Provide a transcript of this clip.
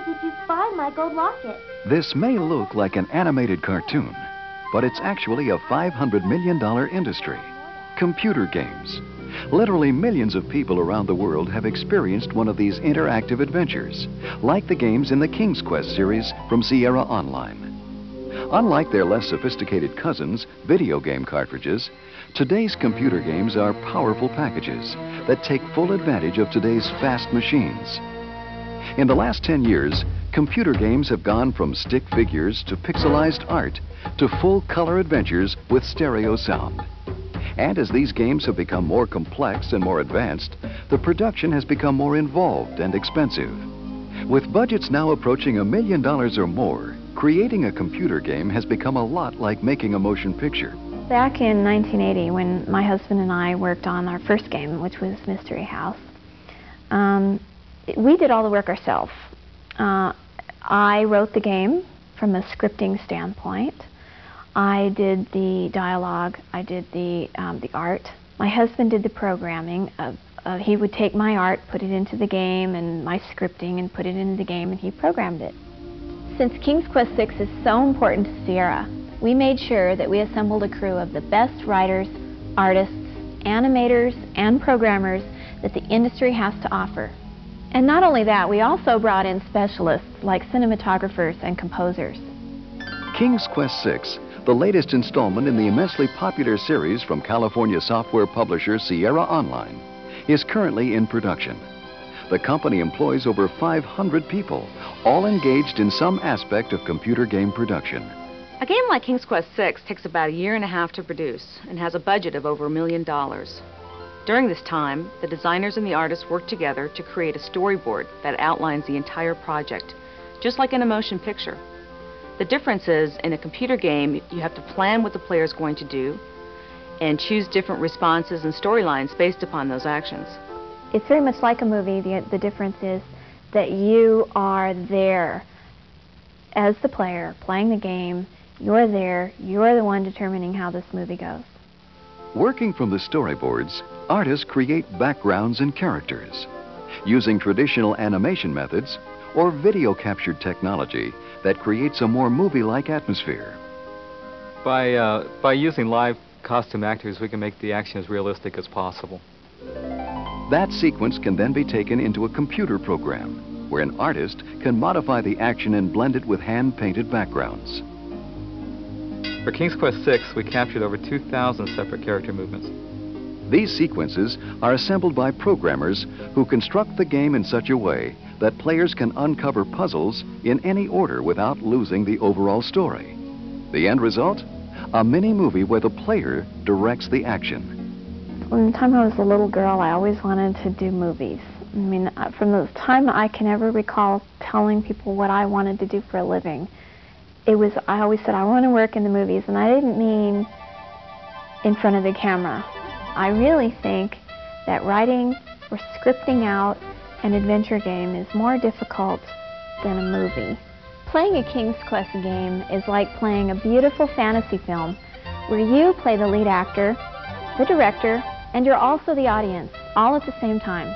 did you find my gold locket? This may look like an animated cartoon, but it's actually a $500 million industry. Computer games. Literally millions of people around the world have experienced one of these interactive adventures, like the games in the King's Quest series from Sierra Online. Unlike their less sophisticated cousins, video game cartridges, today's computer games are powerful packages that take full advantage of today's fast machines. In the last 10 years, computer games have gone from stick figures to pixelized art to full-color adventures with stereo sound. And as these games have become more complex and more advanced, the production has become more involved and expensive. With budgets now approaching $1 million or more, creating a computer game has become a lot like making a motion picture. Back in 1980, when my husband and I worked on our first game, which was Mystery House, we did all the work ourselves. I wrote the game from a scripting standpoint. I did the dialogue, I did the art. My husband did the programming. He would take my art, put it into the game, and my scripting, and put it into the game, and he programmed it. Since King's Quest VI is so important to Sierra, we made sure that we assembled a crew of the best writers, artists, animators, and programmers that the industry has to offer. And not only that, we also brought in specialists like cinematographers and composers. King's Quest VI, the latest installment in the immensely popular series from California software publisher Sierra Online, is currently in production. The company employs over 500 people, all engaged in some aspect of computer game production. A game like King's Quest VI takes about a year and a half to produce and has a budget of over $1 million. During this time, the designers and the artists work together to create a storyboard that outlines the entire project, just like in a motion picture. The difference is, in a computer game, you have to plan what the player is going to do and choose different responses and storylines based upon those actions. It's very much like a movie. The difference is that you are there as the player playing the game. You're there. You're the one determining how this movie goes. Working from the storyboards, artists create backgrounds and characters. Using traditional animation methods or video captured technology that creates a more movie-like atmosphere. By using live costume actors, we can make the action as realistic as possible. That sequence can then be taken into a computer program, where an artist can modify the action and blend it with hand-painted backgrounds. For King's Quest VI, we captured over 2,000 separate character movements. These sequences are assembled by programmers who construct the game in such a way that players can uncover puzzles in any order without losing the overall story. The end result? A mini-movie where the player directs the action. From the time I was a little girl, I always wanted to do movies. I mean, from the time I can ever recall telling people what I wanted to do for a living, I always said, I want to work in the movies, and I didn't mean in front of the camera. I really think that writing or scripting out an adventure game is more difficult than a movie. Playing a King's Quest game is like playing a beautiful fantasy film where you play the lead actor, the director, and you're also the audience, all at the same time.